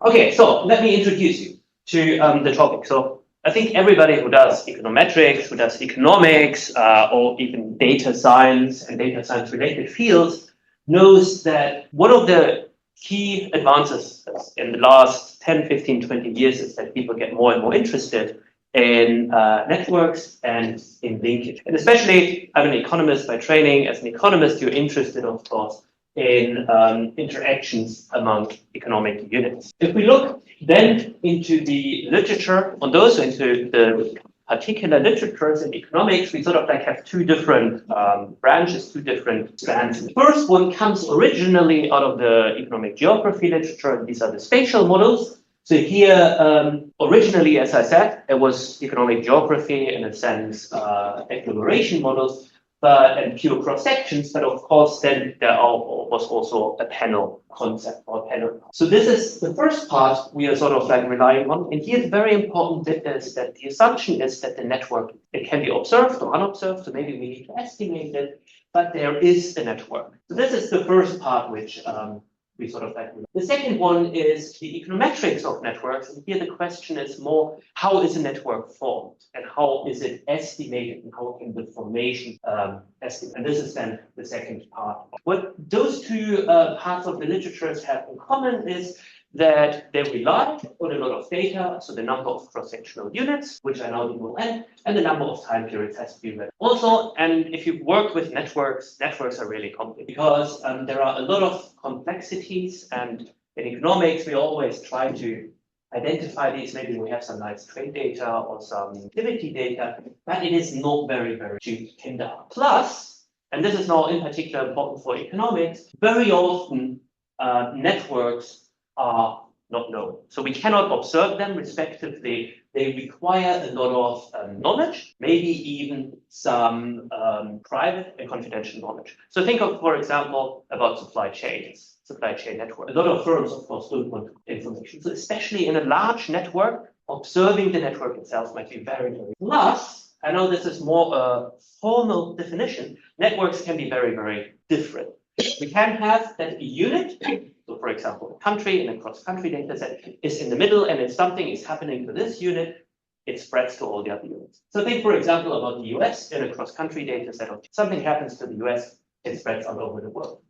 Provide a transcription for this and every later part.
Okay, so let me introduce you to the topic. So I think everybody who does econometrics, who does economics, or even data science and data science related fields knows that one of the key advances in the last 10, 15, 20 years is that people get more and more interested in networks and in linkage. And especially, I'm an economist by training. As an economist, you're interested, of course, in interactions among economic units. If we look then into the literature on those, into the particular literatures in economics, we sort of like have two different branches, two different strands. The first one comes originally out of the economic geography literature. These are the spatial models. So here, originally, as I said, it was economic geography, in a sense, agglomeration models, and pure cross sections. But of course, then there was also a panel concept or panel. So this is the first part we are sort of like relying on. And here, the very important bit is that the assumption is that the network, it can be observed or unobserved. So maybe we need to estimate it, but there is a network. So this is the first part which we sort of like. The second one is the econometrics of networks. And here the question is more, how is a network formed and how is it estimated and how can the formation estimate? And this is then the second part. What those two parts of the literatures have in common is that they rely on a lot of data, so the number of cross-sectional units, which I now will end, and the number of time periods has to be read. Also, and if you work with networks are really complicated because there are a lot of complexities, and in economics, we always try to identify these. Maybe we have some nice trade data or some activity data, but it is not very, very kinder. Plus, and this is now in particular important for economics, very often networks are not known. So we cannot observe them respectively. They require a lot of knowledge, maybe even some private and confidential knowledge. So think of, for example, about supply chain network. A lot of firms, of course, don't want information. So especially in a large network, observing the network itself might be very, very. Plus, I know this is more a formal definition, networks can be very, very different. We can have that a unit, so for example, a country in a cross-country data set is in the middle, and if something is happening to this unit, it spreads to all the other units. So think, for example, about the US in a cross-country data set. If something happens to the US, it spreads all over the world.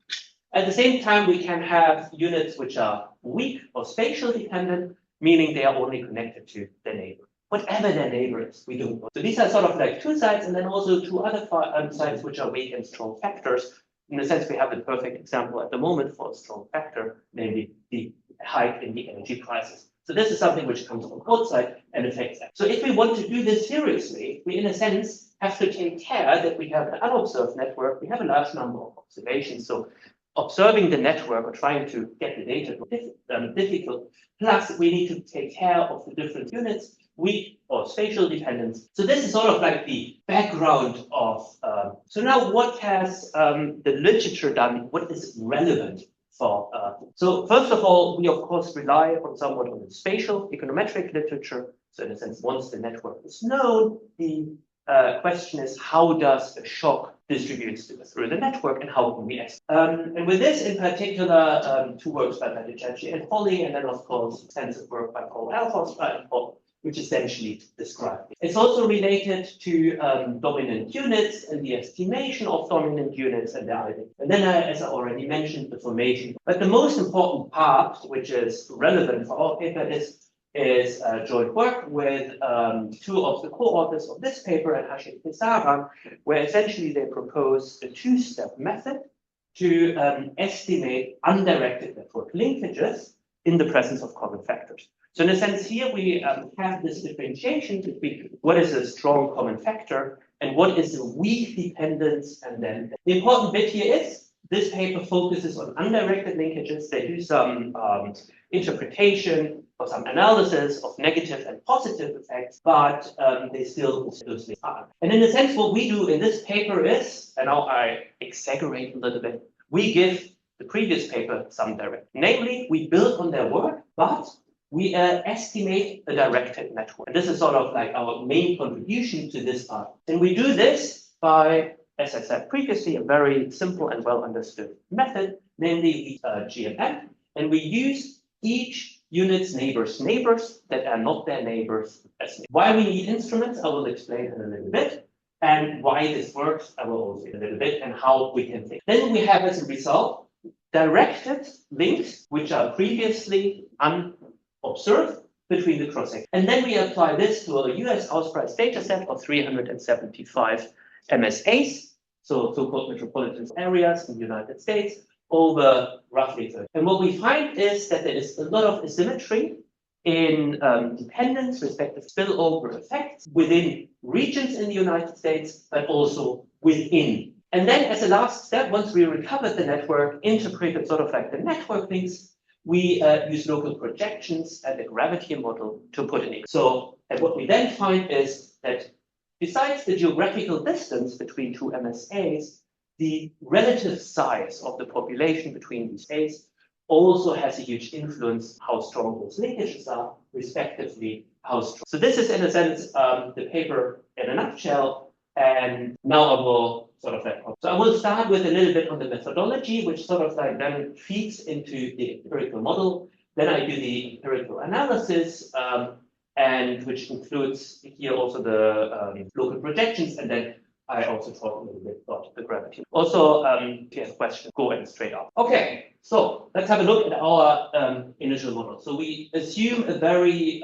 At the same time, we can have units which are weak or spatial dependent, meaning they are only connected to their neighbor. Whatever their neighbor is, we don't know. So these are sort of like two sides, and then also two other sides which are weak and strong factors. In a sense, we have the perfect example at the moment for a strong factor, namely the hike in the energy prices. So this is something which comes from outside and affects that. So if we want to do this seriously, we, in a sense, have to take care that we have an unobserved network. We have a large number of observations. So observing the network or trying to get the data is difficult. Plus, we need to take care of the different units, weak or spatial dependence. So this is sort of like the background of. So now, what has the literature done? What is relevant for? So first of all, we of course rely on somewhat on the spatial econometric literature. So in a sense, once the network is known, the question is, how does a shock distribute through the network, and how can we estimate? And with this in particular, two works by Ditzen and Foley, and then of course extensive work by Paul Alphonse and Paul, which essentially describe it. It's also related to dominant units and the estimation of dominant units and their identity. And then, as I already mentioned, the formation. But the most important part, which is relevant for our paper, is joint work with two of the co-authors of this paper and Hashim Pisara, where essentially they propose a two-step method to estimate undirected network linkages in the presence of common factors. So in a sense, here we have this differentiation between what is a strong common factor and what is a weak dependence. And then the important bit here is this paper focuses on undirected linkages. They do some interpretation or some analysis of negative and positive effects, but they still are. And in a sense, what we do in this paper is, and now I exaggerate a little bit, we give the previous paper some direct. Namely, we build on their work, but we estimate a directed network. And this is sort of like our main contribution to this part. And we do this by, as I said previously, a very simple and well understood method, namely GMM. And we use each units, neighbors that are not their neighbors as neighbors. Why we need instruments, I will explain in a little bit. And why this works, I will also say a little bit, and how we can think. Then we have as a result directed links, which are previously unobserved between the cross-sections. And then we apply this to a US house price data set of 375 MSAs, so-called metropolitan areas in the United States, over roughly 30. And what we find is that there is a lot of asymmetry in dependence, respective spillover effects within regions in the United States, but also within. And then as a last step, once we recovered the network, interpreted sort of like the network links, we use local projections and a gravity model to put in it. So, and what we then find is that besides the geographical distance between two MSAs, the relative size of the population between these states also has a huge influence how strong those linkages are, respectively how strong. So this is in a sense the paper in a nutshell, and now I will sort of like, so I will start with a little bit on the methodology, which sort of like then feeds into the empirical model. Then I do the empirical analysis, and which includes here also the local projections, and then I also talk a little bit about the gravity. Also, if you have questions, go and straight up. Okay, so let's have a look at our initial model. So we assume a very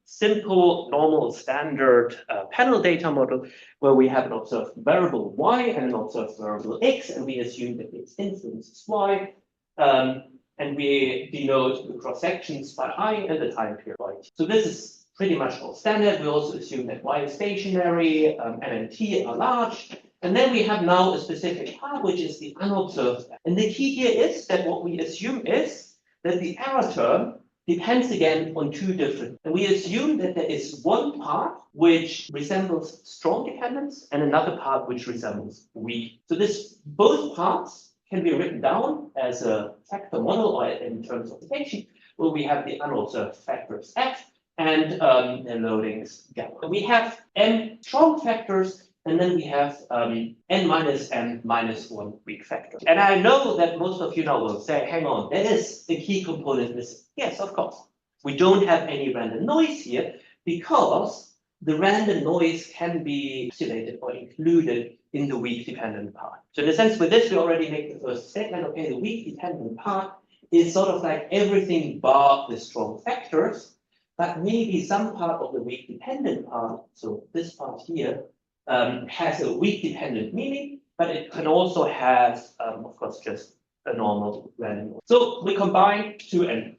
simple, normal, standard panel data model where we have an observed variable y and an observed variable x, and we assume that x influences y, and we denote the cross sections by I and the time period y. So this is pretty much all standard. We also assume that y is stationary, m and t are large. And then we have now a specific part, which is the unobserved. And the key here is that what we assume is that the error term depends again on two different. And we assume that there is one part which resembles strong dependence and another part which resembles weak. So this both parts can be written down as a factor model or in terms of notation, where we have the unobserved factors f and the loadings gamma. We have n strong factors, and then we have n minus m minus 1 weak factor. And I know that most of you now will say, hang on, that is the key component missing. Yes, of course. We don't have any random noise here because the random noise can be isolated or included in the weak dependent part. So in a sense, with this, we already make the first statement. Okay, the weak dependent part is sort of like everything bar the strong factors, but maybe some part of the weak dependent part, so this part here, has a weak dependent meaning, but it can also have, of course, just a normal random noise. So we combine 2 and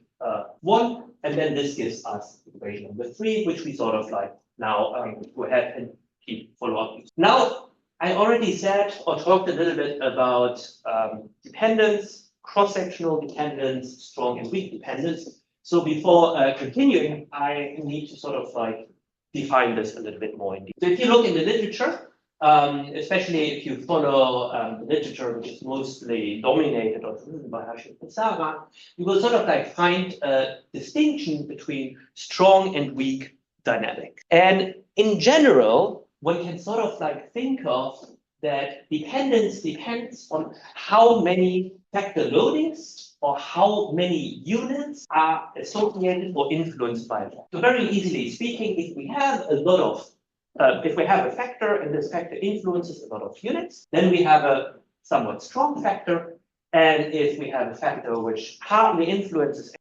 1, and then this gives us equation number 3, which we sort of like now go ahead and keep follow up. Now, I already said or talked a little bit about dependence, cross-sectional dependence, strong and weak dependence. So before continuing, I need to sort of like define this a little bit more in detail. So if you look in the literature, especially if you follow the literature which is mostly dominated or driven by Hashim and Sarah, you will sort of like find a distinction between strong and weak dynamic. And in general, one can sort of like think of that dependence depends on how many factor loadings or how many units are associated or influenced by that. So very easily speaking, if we have a lot of, if we have a factor and this factor influences a lot of units, then we have a somewhat strong factor. And if we have a factor which hardly influences,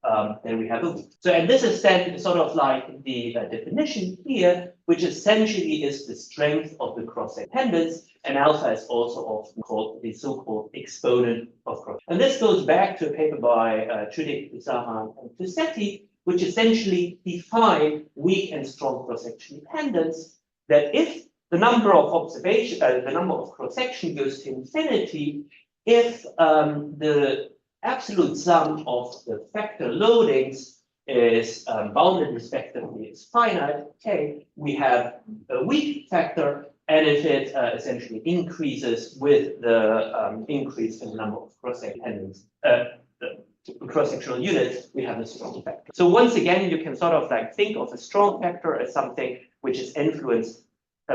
then we have a weak. So, and this is then sort of like the definition here, which essentially is the strength of the cross-dependence, and alpha is also often called the so-called exponent of cross. And this goes back to a paper by Chudik, Pisahan, and Tusetti, which essentially define weak and strong cross-section dependence, that if the number of observation, the number of cross-section goes to infinity, if the absolute sum of the factor loadings is bounded respectively is finite, okay, we have a weak factor, and if it essentially increases with the increase in the number of cross-sectional units, we have a strong factor. So once again, you can sort of like think of a strong factor as something which is influenced,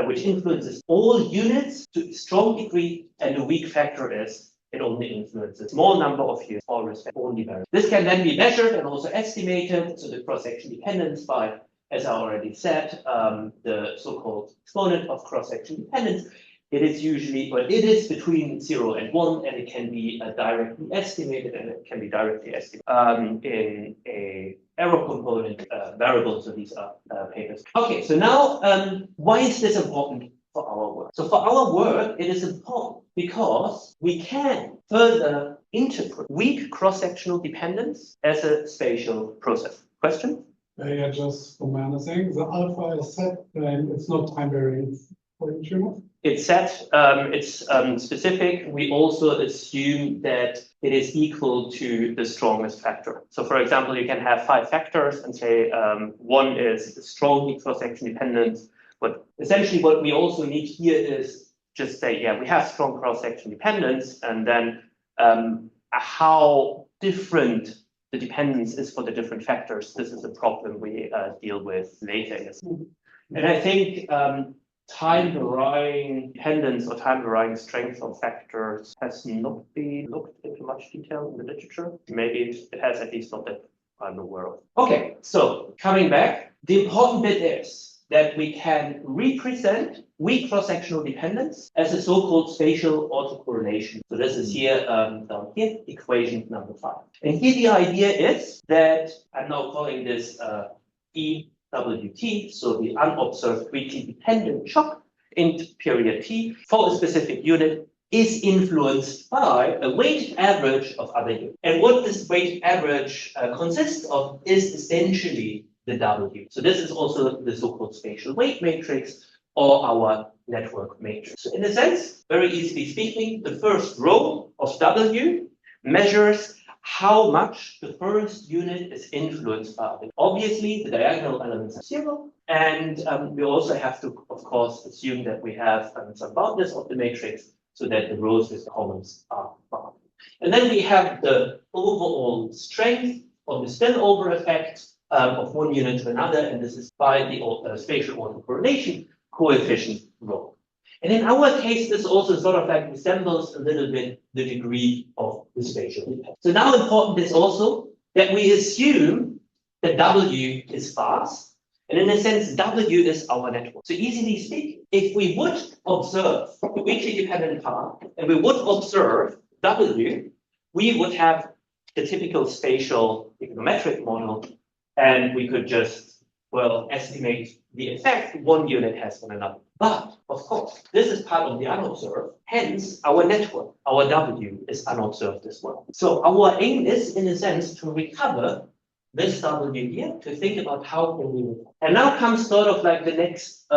which influences all units to a strong degree, and the weak factor is it only influences a small number of units or respect only variables. This can then be measured and also estimated. So the cross-section dependence by, as I already said, the so-called exponent of cross-section dependence. It is usually, well, it is between 0 and 1, and it can be directly estimated, and it can be directly estimated in a error component variable. So these are papers. Okay, so now why is this important for our work? So for our work, it is important because we can further interpret weak cross-sectional dependence as a spatial process. Question? Yeah, just for my understanding, the alpha is set and it's not time variant for each unit. It's set, it's specific. We also assume that it is equal to the strongest factor. So for example, you can have 5 factors and say one is strongly cross-section dependent. But essentially what we also need here is just say, yeah, we have strong cross-section dependence, and then how different the dependence is for the different factors. This is a problem we deal with later. And I think time varying dependence or time varying strength of factors has not been looked into much detail in the literature. Maybe it has, at least not that I'm aware of. Okay, so coming back, the important bit is that we can represent weak cross-sectional dependence as a so-called spatial autocorrelation. So this is here, down here, equation number 5. And here the idea is that I'm now calling this EWT, so the unobserved weakly dependent shock in period T for a specific unit is influenced by a weighted average of other units. And what this weighted average consists of is essentially the W. So this is also the so-called spatial weight matrix or our network matrix. So in a sense, very easily speaking, the first row of W measures how much the first unit is influenced by it. Obviously, the diagonal elements are 0, and we also have to, of course, assume that we have some boundness of the matrix so that the rows with the columns are bounded. And then we have the overall strength of the spillover effect of one unit to another, and this is by the spatial autocorrelation coefficient rho. And in our case, this also sort of like resembles a little bit the degree of the spatial impact. So now important is also that we assume that W is sparse, and in a sense, W is our network. So easily speaking, if we would observe the weakly dependent part, and we would observe W, we would have the typical spatial econometric model, and we could just, well, estimate the effect one unit has on another. But, of course, this is part of the unobserved, hence our network, our W, is unobserved as well. So our aim is, in a sense, to recover this W here, to think about how can we recover. And now comes sort of like the next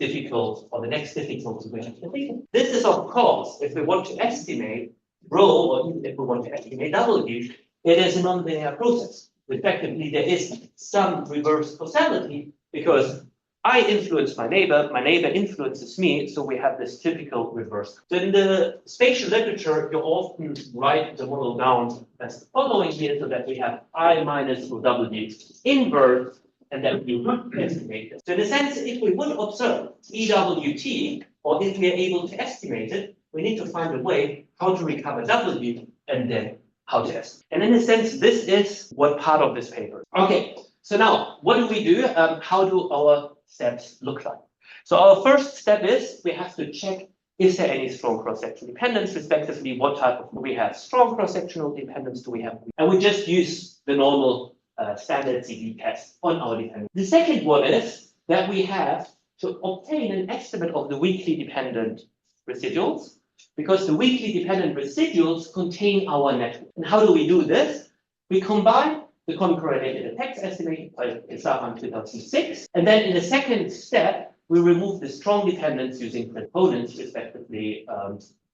difficulty we have to think. This is, of course, if we want to estimate rho, or even if we want to estimate W, it is a nonlinear process. Effectively, there is some reverse causality because I influence my neighbor influences me, so we have this typical reverse. So in the spatial literature, you often write the model down as the following here, so that we have I minus W inverse, and then we would estimate it. So in a sense, if we would observe EWT, or if we are able to estimate it, we need to find a way how to recover W and then how to estimate. And in a sense, this is what part of this paper is. Okay, so now what do we do? How do our steps look like? So our first step is we have to check, is there any strong cross-sectional dependence, respectively, what type of, do we have strong cross-sectional dependence, do we have, and we just use the normal standard CD test on our dependence. The second one is that we have to obtain an estimate of the weakly dependent residuals, because the weakly dependent residuals contain our network. And how do we do this? We combine the correlated effects estimated by Pisaran 2006. And then in the second step, we remove the strong dependence using components, respectively,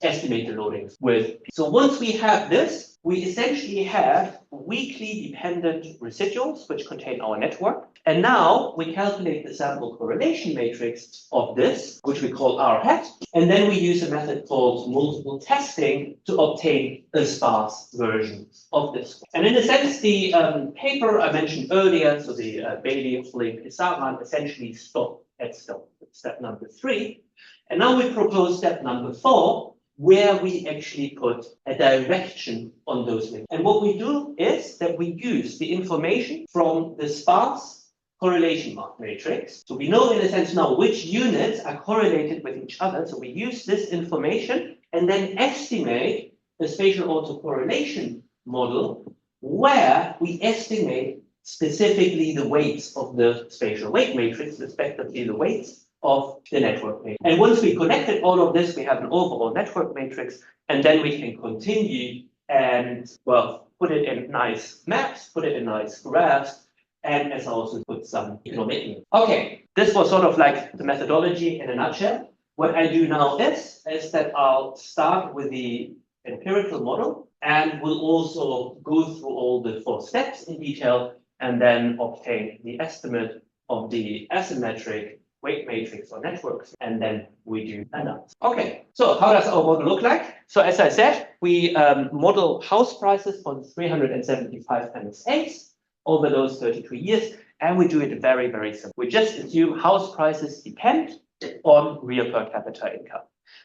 estimate the loadings with. So once we have this, we essentially have weakly dependent residuals, which contain our network. And now we calculate the sample correlation matrix of this, which we call R hat. And then we use a method called multiple testing to obtain a sparse version of this. And in a sense, the paper I mentioned earlier, so the Bailey, Flake, Pisaran, essentially stopped at step number 3. And now we propose step number 4, where we actually put a direction on those links. And what we do is that we use the information from the sparse correlation matrix. So we know in a sense now which units are correlated with each other. So we use this information and then estimate a spatial autocorrelation model where we estimate specifically the weights of the spatial weight matrix, respectively the weights of the network matrix. And once we connected all of this, we have an overall network matrix, and then we can continue and, well, put it in nice maps, put it in nice graphs, and as I also put some econometric. Okay, this was sort of like the methodology in a nutshell. What I do now is that I'll start with the empirical model, and we'll also go through all the 4 steps in detail, and then obtain the estimate of the asymmetric weight matrix or networks, and then we do analyze. Okay, so how does our model look like? So as I said, we model house prices for 375 MSAs over those 33 years, and we do it very, very simple. We just assume house prices depend on real per capita income.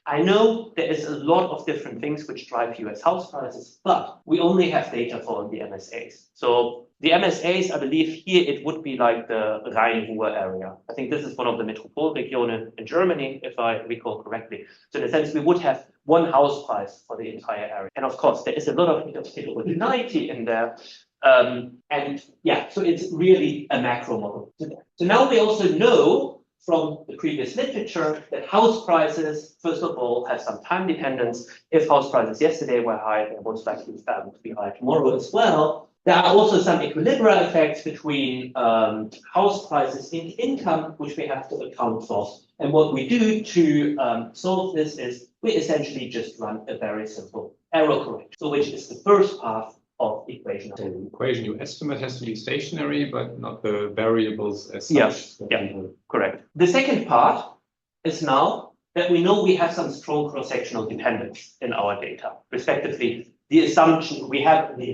I know there is a lot of different things which drive US house prices, but we only have data for the MSAs. So the MSAs, I believe here it would be like the Rhine-Ruhr area. I think this is one of the Metropolregionen in Germany, if I recall correctly. So in a sense, we would have one house price for the entire area. And of course, there is a lot of heterogeneity in there. And yeah, so it's really a macro model. So now we also know from the previous literature that house prices, first of all, have some time dependence. If house prices yesterday were high, they're most likely to be high tomorrow as well. There are also some equilibrium effects between house prices and income, which we have to account for. And what we do to solve this is we essentially just run a very simple error correction, so which is the first part of the equation. So the equation you estimate has to be stationary, but not the variables as such. Yes, yeah, correct. The second part is now that we know we have some strong cross-sectional dependence in our data. Respectively, the assumption we have, we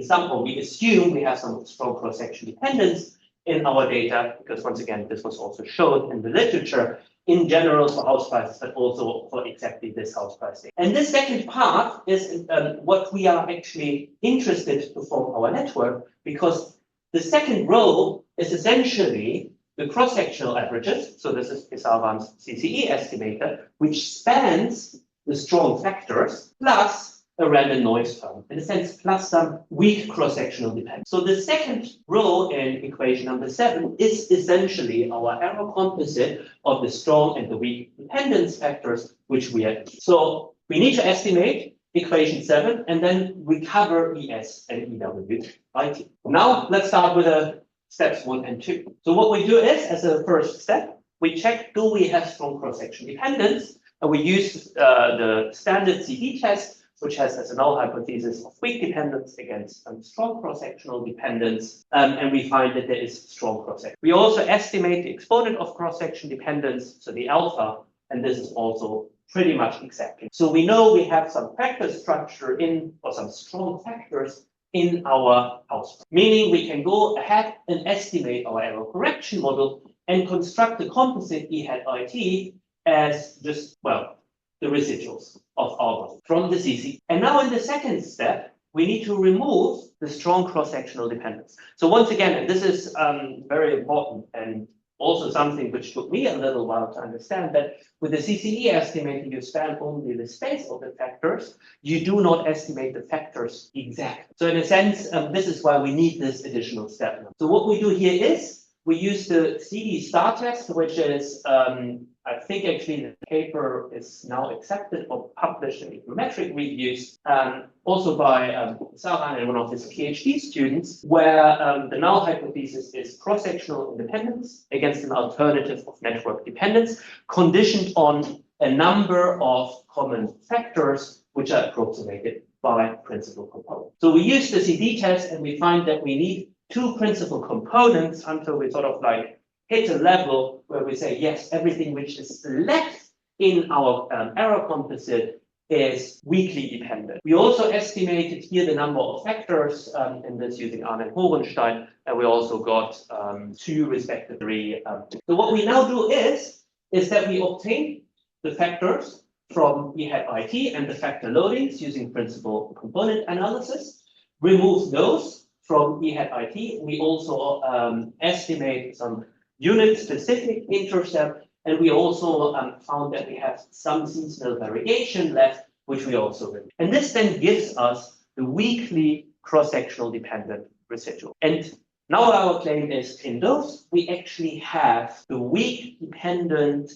assume we have some strong cross-sectional dependence in our data, because once again, this was also shown in the literature in general for house prices, but also for exactly this house price. And this second part is what we are actually interested to form our network, because the second row is essentially the cross-sectional averages. So this is Pesavam's CCE estimator, which spans the strong factors plus a random noise term, in a sense, plus some weak cross-sectional dependence. So the second row in equation number 7 is essentially our error composite of the strong and the weak dependence factors, which we are. So we need to estimate equation 7 and then recover ES and EW by T. Now let's start with steps 1 and 2. So what we do is, as a first step, we check, do we have strong cross-section dependence? And we use the standard CD test, which has as a null hypothesis of weak dependence against strong cross-sectional dependence, and we find that there is strong cross-section. We also estimate the exponent of cross-section dependence, so the alpha, and this is also pretty much exactly. So we know we have some factor structure in, or some strong factors in our house, meaning we can go ahead and estimate our error correction model and construct the composite E hat IT as just, well, the residuals of our model from the CC. And now in the second step, we need to remove the strong cross-sectional dependence. So once again, and this is very important and also something which took me a little while to understand, that with the CCE estimating, you span only the space of the factors, you do not estimate the factors exactly. So in a sense, this is why we need this additional step. So what we do here is we use the CD star test, which is I think actually the paper is now accepted or published in econometric reviews, also by Saran and one of his PhD students, where the null hypothesis is cross-sectional independence against an alternative of network dependence, conditioned on a number of common factors which are approximated by principal components. So we use the CD test and we find that we need 2 principal components until we sort of like hit a level where we say, yes, everything which is left in our error composite is weakly dependent. We also estimated here the number of factors in this using Arne and Horenstein, and we also got 2 respectively. So what we now do is that we obtain the factors from E hat IT and the factor loadings using principal component analysis. Remove those from E hat IT. We also estimate some unit-specific intercept, and we also found that we have some seasonal variation left, which we also remove. And this then gives us the weakly cross-sectional dependent residual. And now our claim is in those, we actually have the weak dependent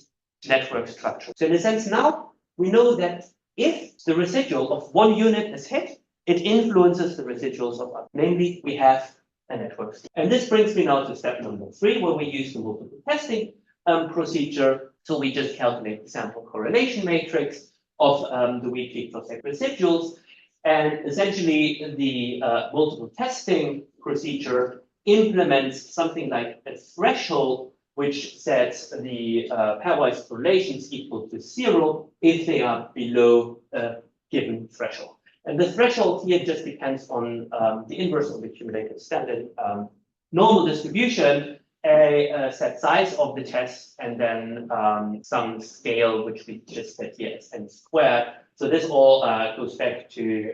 network structure. So in a sense, now we know that if the residual of one unit is hit, it influences the residuals of others. Namely, we have a network. And this brings me now to step number 3, where we use the multiple testing procedure. So we just calculate the sample correlation matrix of the weakly cross-sectional residuals. And essentially, the multiple testing procedure implements something like a threshold which sets the pairwise correlations equal to 0 if they are below a given threshold. And the threshold here just depends on the inverse of the cumulative standard normal distribution, a set size of the test, and then some scale, which we just set here as n squared. So this all goes back to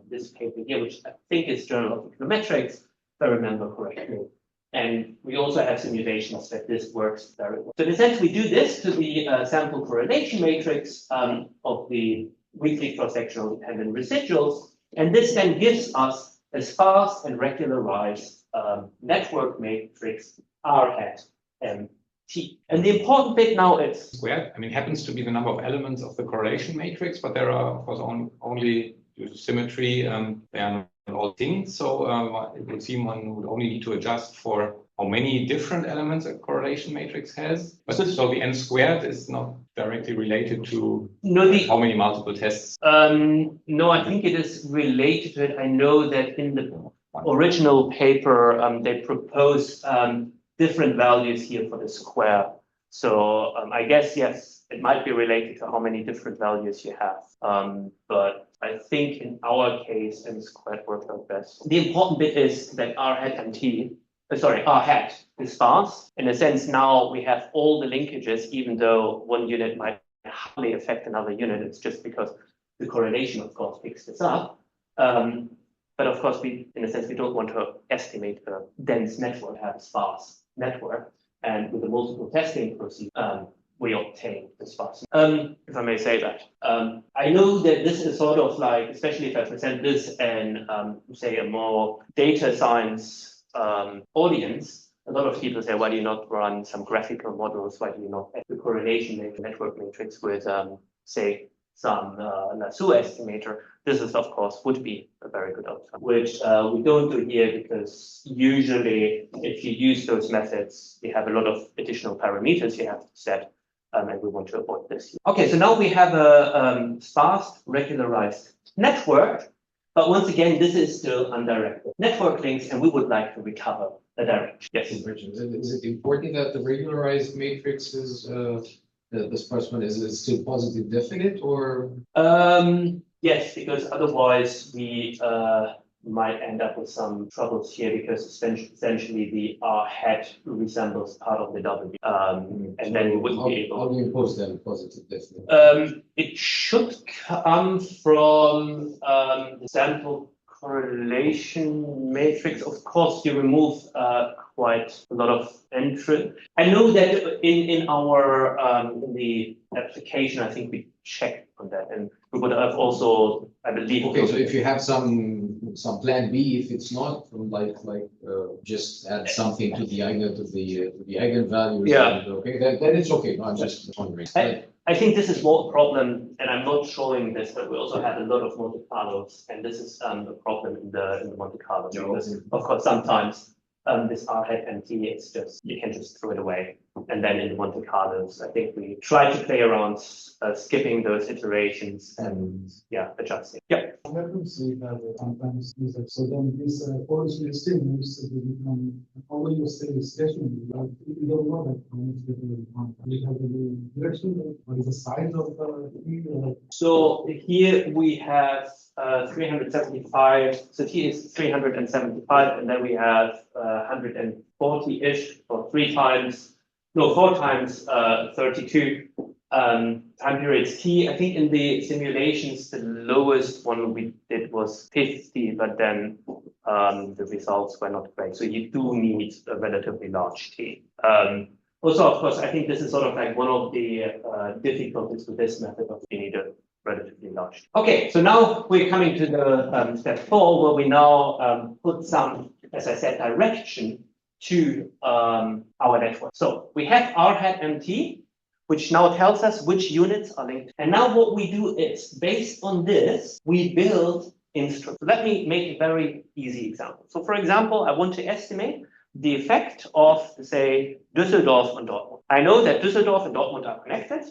this paper here, which I think is Journal of Econometrics, if I remember correctly. And we also have simulations that this works very well. So in a sense, we do this to the sample correlation matrix of the weakly cross-sectional dependent residuals. And this then gives us a sparse and regularized network matrix R hat MT. And the important bit now is squared. I mean, happens to be the number of elements of the correlation matrix, but there are, of course, only due to symmetry, they are not all things. So it would seem one would only need to adjust for how many different elements a correlation matrix has. But so the n squared is not directly related to how many multiple tests. No, I think it is related to it. I know that in the original paper, they propose different values here for the square. So I guess, yes, it might be related to how many different values you have. But I think in our case, n squared worked out best. The important bit is that R hat MT, R hat is sparse. In a sense, now we have all the linkages, even though one unit might hardly affect another unit. It's just because the correlation, of course, picks this up. But of course, in a sense, we don't want to estimate a dense network, have a sparse network. And with the multiple testing procedure, we obtain the sparse. If I may say that. I know that this is sort of like, especially if I present this in, say, a more data science audience, a lot of people say, why do you not run some graphical models? Why do you not add the correlation network matrix with, say, some lasso estimator? This is, of course, would be a very good outcome, which we don't do here because usually if you use those methods, you have a lot of additional parameters you have to set, and we want to avoid this. Okay, so now we have a sparse regularized network, but once again, this is still undirected network links, and we would like to recover a direction. Yes. Is it important that the regularized matrix is the sparse one is still positive definite, or? Yes, because otherwise we might end up with some troubles here, because essentially the R hat resembles part of the W, and then we wouldn't be able. How do you impose them positive definite? It should come from the sample correlation matrix. Of course, you remove quite a lot of entry. I know that in our in the application, I think we checked on that, and we would have also, I believe. Okay, so if you have some plan B, if it's not, just add something to the eigenvalues. Yeah. Okay, then it's okay. No, I'm just wondering. I think this is more a problem, and I'm not showing this, but we also have a lot of Monte Carlos, and this is a problem in the Monte Carlo, because of course sometimes this R hat MT, it's just, you can just throw it away. And then in the Monte Carlos, I think we try to play around skipping those iterations and adjusting. Yeah. Frequency that sometimes use it. So then this forestry still moves to become only you say stationary. You don't know that how much they will want. We have the direction, what is the size of the field? So here we have 375. So here is 375, and then we have 140-ish, or 4 times 32. time periods t. I think in the simulations, the lowest one we did was 50, but then the results were not great. So you do need a relatively large t. Also, of course, I think this is sort of like one of the difficulties with this method of you need a relatively large. Okay, so now we're coming to the step 4, where we now put some, as I said, direction to our network. So we have R hat MT, which now tells us which units are linked. And now what we do is, based on this, we build instruments. Let me make a very easy example. So for example, I want to estimate the effect of, say, Düsseldorf and Dortmund. I know that Düsseldorf and Dortmund are connected.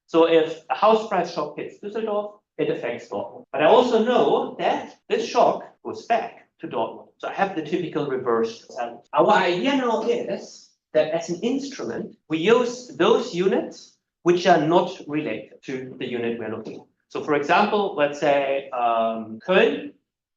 So if a house price shock hits Düsseldorf, it affects Dortmund. But I also know that this shock goes back to Dortmund. So I have the typical reverse causality. Our idea now is that as an instrument, we use those units which are not related to the unit we're looking at. So for example, let's say Köln,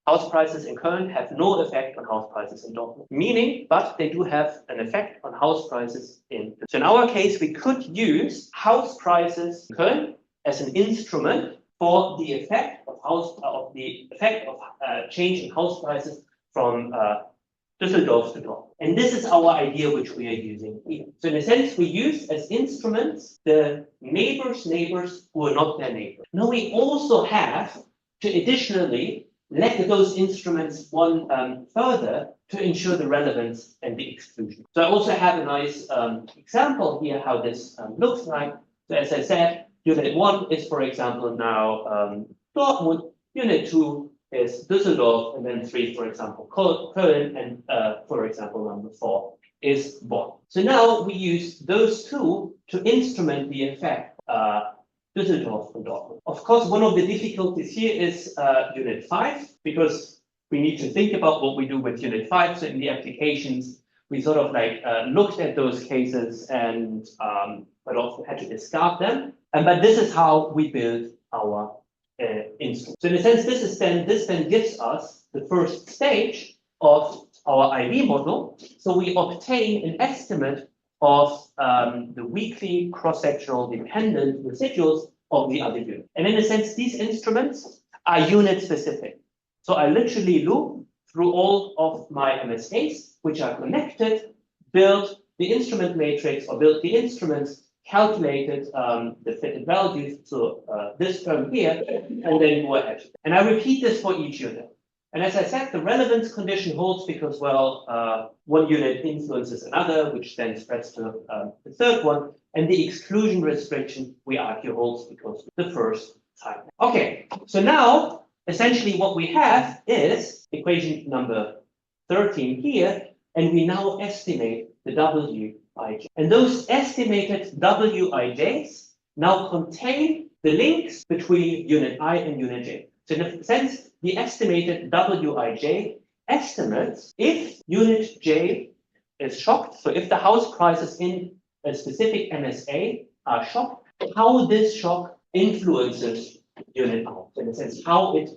house prices in Köln have no effect on house prices in Dortmund, meaning, but they do have an effect on house prices in. So in our case, we could use house prices in Köln as an instrument for the effect of change in house prices from Düsseldorf to Dortmund. And this is our idea which we are using here. So in a sense, we use as instruments the neighbors who are not their neighbors. Now we also have to additionally let those instruments one further to ensure the relevance and the exclusion. So I also have a nice example here how this looks like. So as I said, unit 1 is, for example, now Dortmund, unit 2 is Düsseldorf, and then 3, for example, Köln, and for example, number 4 is Bonn. So now we use those two to instrument the effect Düsseldorf and Dortmund. Of course, one of the difficulties here is unit 5, because we need to think about what we do with unit 5. So in the applications, we sort of like looked at those cases and but also had to discard them. But this is how we build our instrument. So in a sense, this then gives us the first stage of our IV model. So we obtain an estimate of the weakly cross-sectional dependent residuals of the other unit. And in a sense, these instruments are unit specific. So I literally loop through all of my MSAs, which are connected, build the instrument matrix or build the instruments, calculated the fitted values, so this term here, and then go ahead. And I repeat this for each unit. And as I said, the relevance condition holds because, well, one unit influences another, which then spreads to the third one. And the exclusion restriction, we argue, holds because the first time. Okay, so now, essentially what we have is equation number 13 here, and we now estimate the Wij. And those estimated Wij's now contain the links between unit I and unit j. So in a sense, the estimated Wij estimates if unit j is shocked, so if the house prices in a specific MSA are shocked, how this shock influences unit I. So in a sense, how it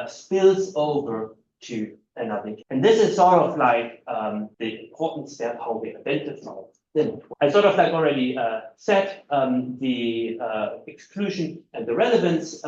spills over to another. And this is sort of like the important step how we identify them. I sort of like already said the exclusion and the relevance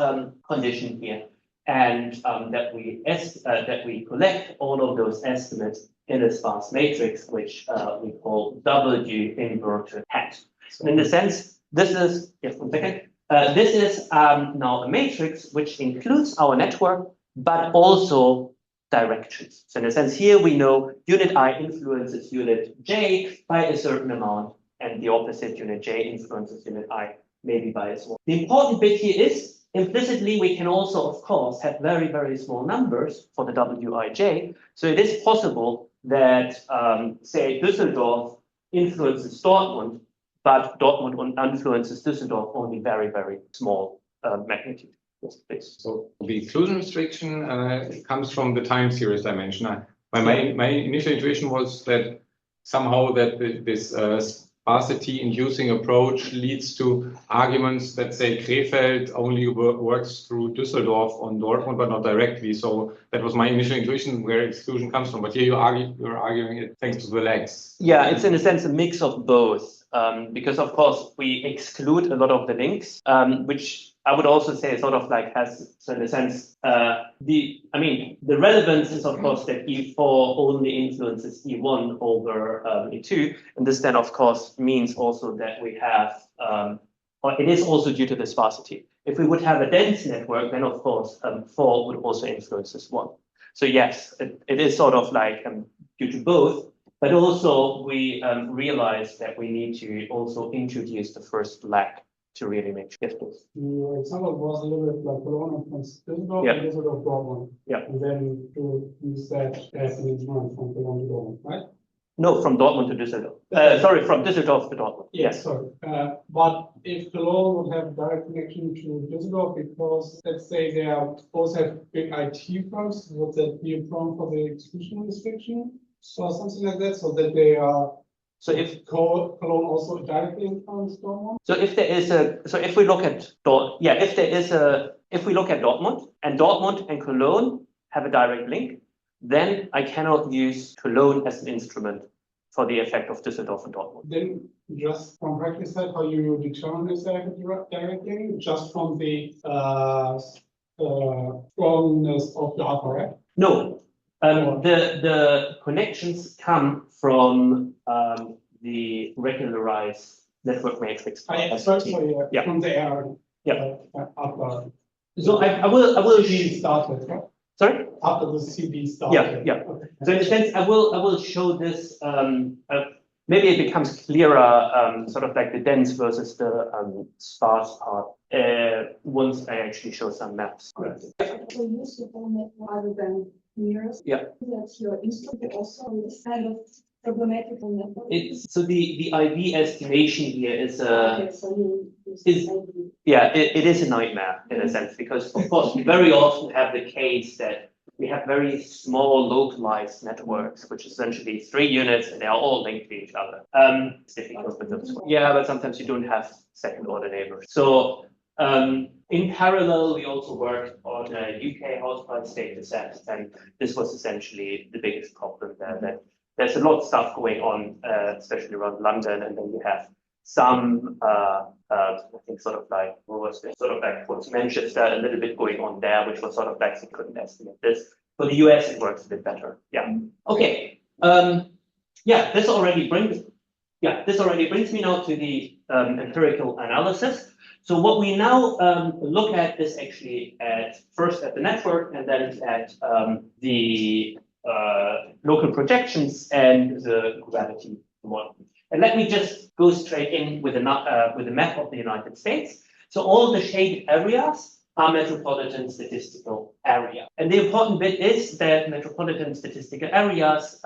condition here, and that we collect all of those estimates in a sparse matrix, which we call W inverted hat. So in the sense, this is this is now a matrix which includes our network, but also directions. So in a sense, here we know unit I influences unit j by a certain amount, and the opposite unit j influences unit I maybe by a small. The important bit here is implicitly we can also, of course, have very, very small numbers for the Wij. So it is possible that, say, Düsseldorf influences Dortmund, but Dortmund influences Düsseldorf only very, very small magnitude. Yes, please. So the exclusion restriction comes from the time series dimension. My initial intuition was that somehow that this sparsity-inducing approach leads to arguments that say Krefeld only works through Düsseldorf on Dortmund, but not directly. So that was my initial intuition where exclusion comes from. But here you're arguing it thanks to the legs. Yeah, it's in a sense a mix of both. Because of course we exclude a lot of the links, which I would also say sort of like has, so in a sense, the relevance is of course that E4 only influences E1 over E2, and this then of course means also that we have, or it is also due to the sparsity. If we would have a dense network, then of course 4 would also influence this 1. So yes, it is sort of like due to both. But also we realize that we need to also introduce the first leg to really make sure. Yes, please. The example was a little bit like Bologna from Düsseldorf and Düsseldorf Dortmund. Yeah. And then to use that as an instrument from Bologna to Dortmund, right? No, from Dortmund to Düsseldorf. Sorry, from Düsseldorf to Dortmund. Yes, sorry. But if Cologne would have direct connection to Düsseldorf, because let's say they both have big IT firms, would that be a problem for the exclusion restriction? So something like that, so that they are. So if Cologne also directly influences Dortmund. So if there is if we look at if we look at Dortmund and Cologne have a direct link, then I cannot use Cologne as an instrument for the effect of Düsseldorf and Dortmund. Then just from practice side, how you determine if they have a direct link, just from the strongness of the alpha. No. The connections come from the regularized network matrix. Yeah. From the air. Yeah. After. So I will be started. Right? Sorry. After the CB started. Yeah. Okay. So in a sense, I will show this. Maybe it becomes clearer, sort of like the dense versus the sparse part. Once I actually show some maps. So use the format rather than mirrors. Yeah. That's your instrument also this kind of problematic network. It's so the IV estimation here is Okay, so you use is- IV. yeah, it is a nightmare in a sense, because of course we very often have the case that we have very small localized networks, which is essentially 3 units and they are all linked to each other. It's difficult with those. Yeah, but sometimes you don't have second order neighbors. So in parallel, we also worked on a UK house price data set, and this was essentially the biggest problem there. That there's a lot of stuff going on, especially around London, and then you have some, I think, sort of like towards Manchester, a little bit going on there, which was sort of like, so couldn't estimate this. For the US, it works a bit better. Yeah. Okay. This already brings me now to the empirical analysis. So what we now look at is actually first at the network and then at the local projections and the causality model. And let me just go straight in with a map of the United States. So all the shaded areas are metropolitan statistical area. And the important bit is that metropolitan statistical areas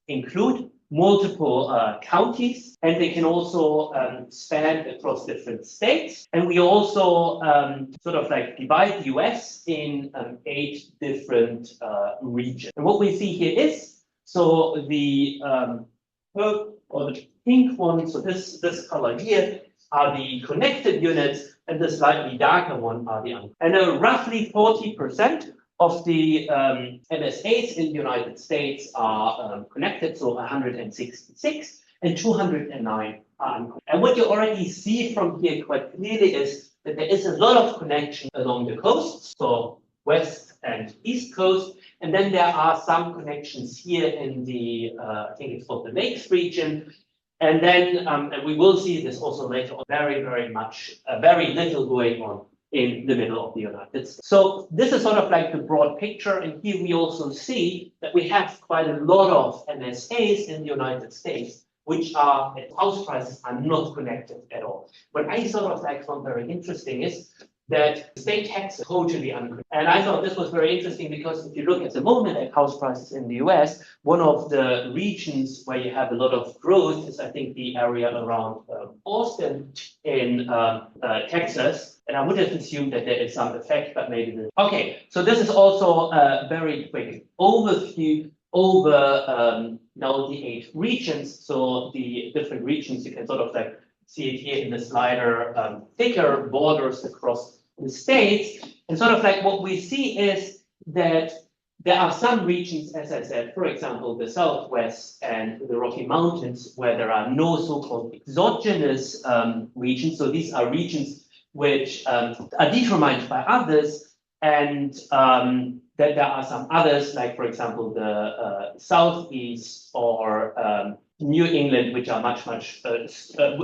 include multiple counties, and they can also span across different states. And we also sort of like divide the US in 8 different regions. And what we see here is, so the purple or the pink one, so this color here are the connected units, and the slightly darker one are the unconnected. And roughly 40% of the MSAs in the United States are connected, so 166, and 209 are unconnected. And what you already see from here quite clearly is that there is a lot of connection along the coasts, so west and east coast, and then there are some connections here in the, I think it's called the Lakes region. And then, and we will see this also later on, very little going on in the middle of the United States. So this is sort of like the broad picture. And here we also see that we have quite a lot of MSAs in the United States, which are, house prices are not connected at all. What I sort of like found very interesting is that state tax is totally unconnected. And I thought this was very interesting because if you look at the moment at house prices in the US, one of the regions where you have a lot of growth is, I think, the area around Austin in Texas. And I would have assumed that there is some effect, but maybe not. Okay, so this is also a very quick overview over now the 8 regions. So the different regions, you can sort of like see it here in the slider, thicker borders across the states. And sort of like what we see is that there are some regions, as I said, for example, the Southwest and the Rocky Mountains, where there are no so-called exogenous regions. So these are regions which are determined by others, and that there are some others, like, for example, the Southeast or New England, which are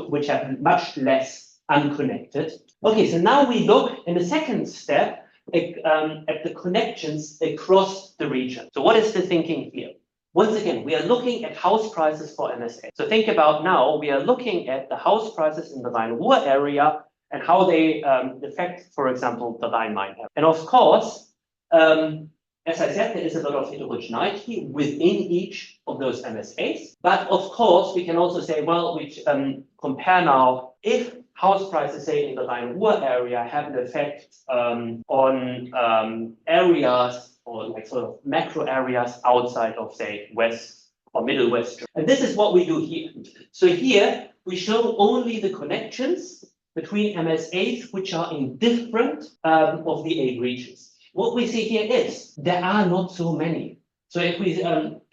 which have much less unconnected. Okay, so now we look in the second step at the connections across the region. So what is the thinking here? Once again, we are looking at house prices for MSA. So think about now, we are looking at the house prices in the Rhine-Ruhr area and how they affect, for example, the Rhine-Main area. And of course, as I said, there is a lot of heterogeneity within each of those MSAs. But of course, we can also say, well, we compare now if house prices, say, in the Rhine-Ruhr area have an effect on areas or like sort of macro areas outside of, say, West or Middle West. And this is what we do here. So here we show only the connections between MSAs which are in different of the 8 regions. What we see here is there are not so many. So if we,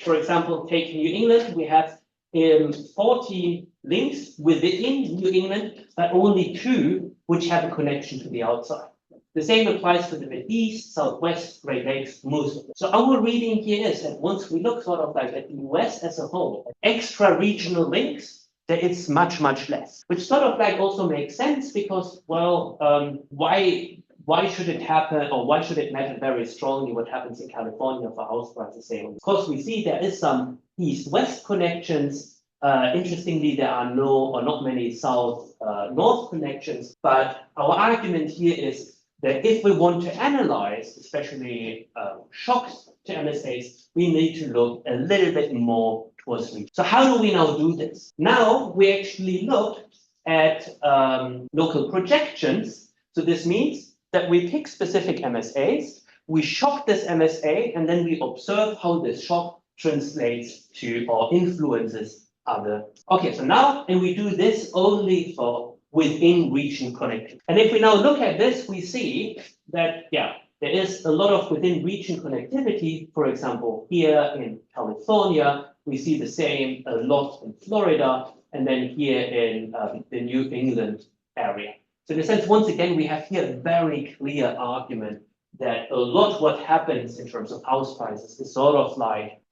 for example, take New England, we have 40 links within New England, but only 2 which have a connection to the outside. The same applies to the Mideast, Southwest, Great Lakes, most of them. So our reading here is that once we look sort of like at the US as a whole, extra-regional links, that it's much, much less. Which sort of like also makes sense because, well, why should it happen, or why should it matter very strongly what happens in California for house prices? Say, of course, we see there is some east-west connections. Interestingly, there are no or not many south-north connections. But our argument here is that if we want to analyze, especially shocks to MSAs, we need to look a little bit more towards region. So how do we now do this? Now we actually look at local projections. So this means that we pick specific MSAs, we shock this MSA, and then we observe how this shock translates to or influences other. Okay, so now, and we do this only for within region connectivity. And if we now look at this, we see that, yeah, there is a lot of within region connectivity. For example, here in California, we see the same a lot in Florida, and then here in the New England area. So in a sense, once again, we have here a very clear argument that a lot what happens in terms of house prices is sort of like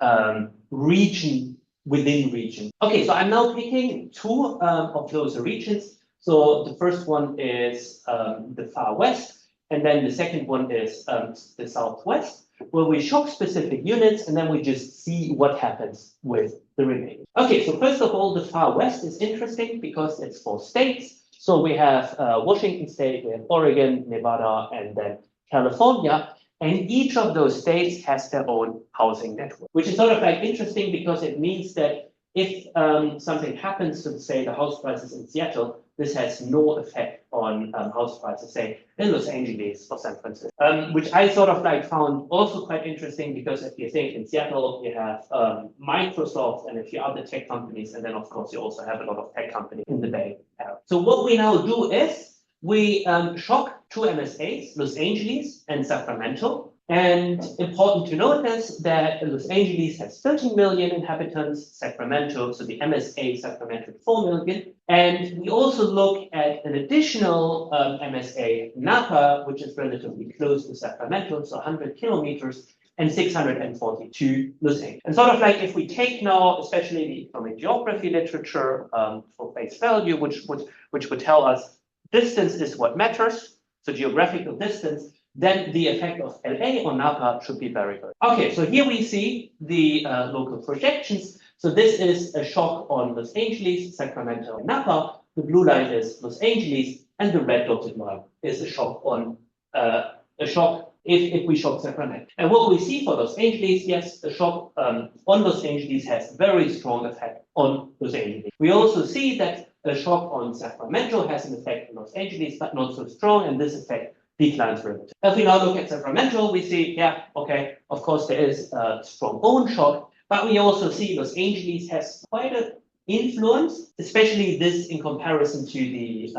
region within region. Okay, so I'm now picking 2 of those regions. So the first one is the far west, and then the second one is the southwest, where we shock specific units, and then we just see what happens with the remaining. Okay, so first of all, the far west is interesting because it's 4 states. So we have Washington State, we have Oregon, Nevada, and then California. And each of those states has their own housing network, which is sort of like interesting because it means that if something happens to, say, the house prices in Seattle, this has no effect on house prices, say, in Los Angeles or San Francisco, which I sort of like found also quite interesting because if you think in Seattle, you have Microsoft and a few other tech companies, and then of course you also have a lot of tech companies in the Bay Area. So what we now do is we shock 2 MSAs, Los Angeles and Sacramento. And important to notice that Los Angeles has 13 million inhabitants, Sacramento, so the MSA Sacramento 4 million. And we also look at an additional MSA, Napa, which is relatively close to Sacramento, so 100 kilometers, and 642 Los Angeles. And sort of like if we take now, especially the economic geography literature for face value, which would tell us distance is what matters, so geographical distance, then the effect of LA on Napa should be very good. Okay, so here we see the local projections. So this is a shock on Los Angeles, Sacramento, and Napa. The blue line is Los Angeles, and the red dotted line is a shock on if we shock Sacramento. And what we see for Los Angeles, yes, the shock on Los Angeles has very strong effect on Los Angeles. We also see that the shock on Sacramento has an effect on Los Angeles, but not so strong, and this effect declines relative. If we now look at Sacramento, we see, yeah, okay, of course there is a strong bone shock, But we also see Los Angeles has quite an influence, especially this in comparison to the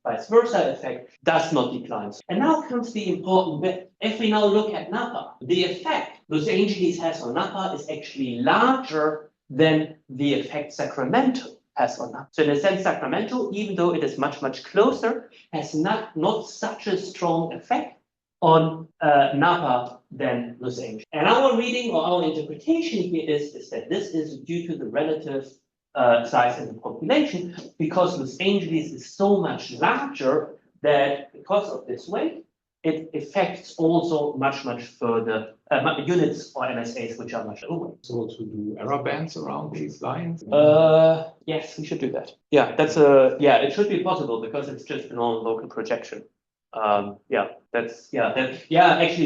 vice versa effect does not decline. And now comes the important bit. If we now look at Napa, the effect Los Angeles has on Napa is actually larger than the effect Sacramento has on Napa. So in a sense, Sacramento, even though it is much, much closer, has not such a strong effect on Napa than Los Angeles. And our reading or our interpretation here is that this is due to the relative size in the population, because Los Angeles is so much larger that because of this weight, it affects also much further units or MSAs which are much lower. So to do error bands around these lines? Yes, we should do that. Yeah, that's it should be possible because it's just a non-local projection. Actually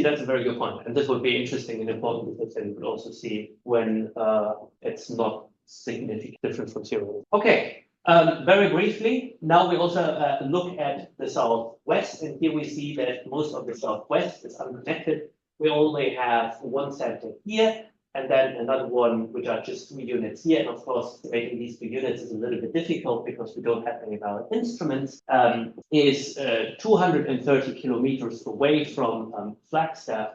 that's a very good point. And this would be interesting and important because then you could also see when it's not significantly different from zero. Okay. Very briefly, now we also look at the southwest, and here we see that most of the southwest is unconnected. We only have one center here, and then another one, which are just 3 units here. And of course, making these 2 units is a little bit difficult because we don't have any of our instruments. Is 230 kilometers away from Flagstaff.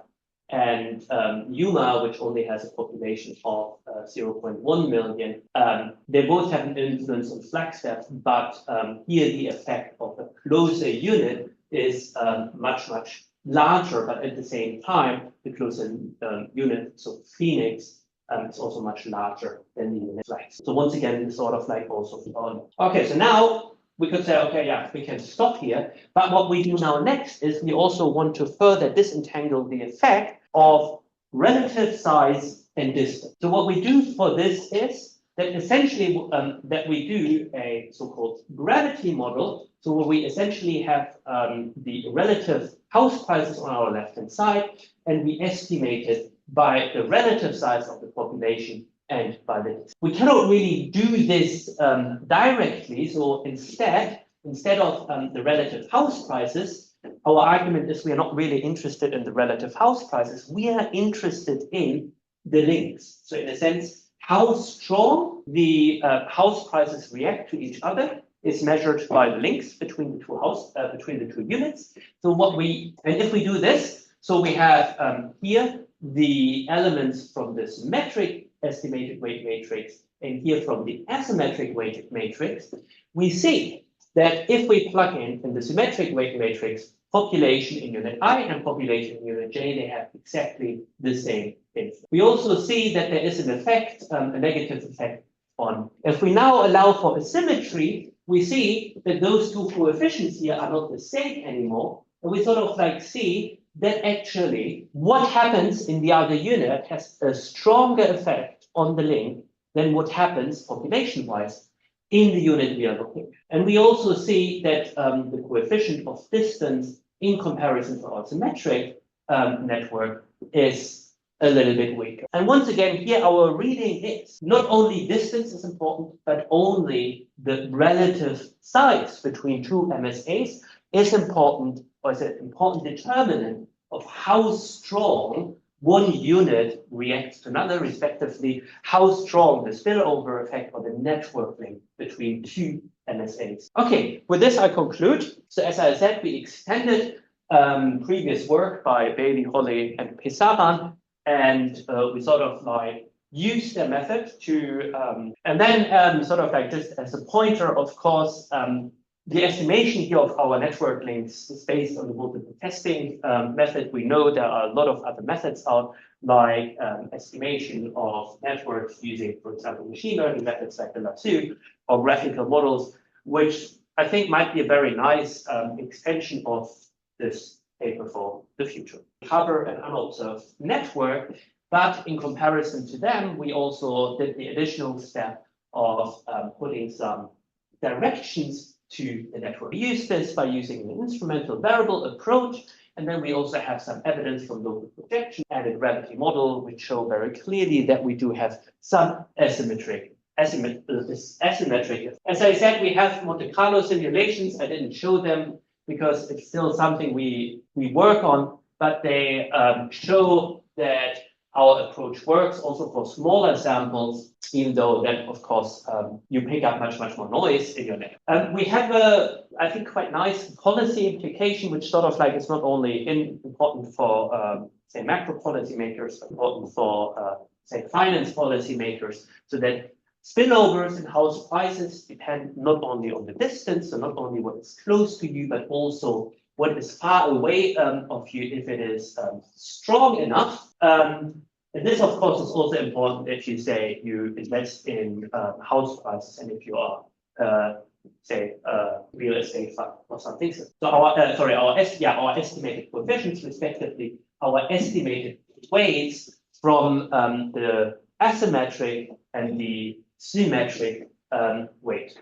And Yuma, which only has a population of 0.1 million, they both have an influence on Flagstaff, but here the effect of a closer unit is much larger, but at the same time, the closer unit, so Phoenix, is also much larger than the unit Flagstaff. So once again, it's sort of like also on. Okay, so now we could say, okay, yeah, we can stop here. But what we do now next is we also want to further disentangle the effect of relative size and distance. So what we do for this is that essentially that we do a so-called gravity model. So where we essentially have the relative house prices on our left-hand side, and we estimate it by the relative size of the population and by the distance. We cannot really do this directly. So instead of the relative house prices, our argument is we are not really interested in the relative house prices. We are interested in the links. So in a sense, how strong the house prices react to each other is measured by the links between the two units. So if we do this, so we have here the elements from the symmetric estimated weight matrix and here from the asymmetric weighted matrix, we see that if we plug in the symmetric weight matrix, population in unit I and population in unit J, they have exactly the same influence. We also see that there is an effect, a negative effect on. If we now allow for asymmetry, we see that those two coefficients here are not the same anymore. And we sort of like see that actually what happens in the other unit has a stronger effect on the link than what happens population-wise in the unit we are looking at. And we also see that the coefficient of distance in comparison to our symmetric network is a little bit weaker. And once again, here our reading is not only distance is important, but only the relative size between two MSAs is important, or is an important determinant of how strong one unit reacts to another, respectively, how strong the spillover effect or the network link between two MSAs. Okay, with this I conclude. So as I said, we extended previous work by Bailey, Holley, and Pesaran, and we sort of like used their method to, and then sort of like just as a pointer, of course, the estimation here of our network links is based on the multiple testing method. We know there are a lot of other methods out, like estimation of networks using, for example, machine learning methods like the Lasso or graphical models, which I think might be a very nice extension of this paper for the future. Cover an unobserved network, but in comparison to them, we also did the additional step of putting some directions to the network. We use this by using an instrumental variable approach, and then we also have some evidence from local projection and a gravity model, which show very clearly that we do have some asymmetric. As I said, we have Monte Carlo simulations. I didn't show them because it's still something we work on, but they show that our approach works also for smaller samples, even though then, of course, you pick up much more noise in your network. We have a, I think, quite nice policy implication, which sort of like is not only important for, say, macro policymakers, but important for, say, finance policymakers, so that spillovers in house prices depend not only on the distance, so not only what is close to you, but also what is far away of you, if it is strong enough. And this, of course, is also important if you say you invest in house prices and if you are, say, real estate fund or something. So our estimated coefficients, respectively, our estimated weights from the asymmetric and the symmetric weight.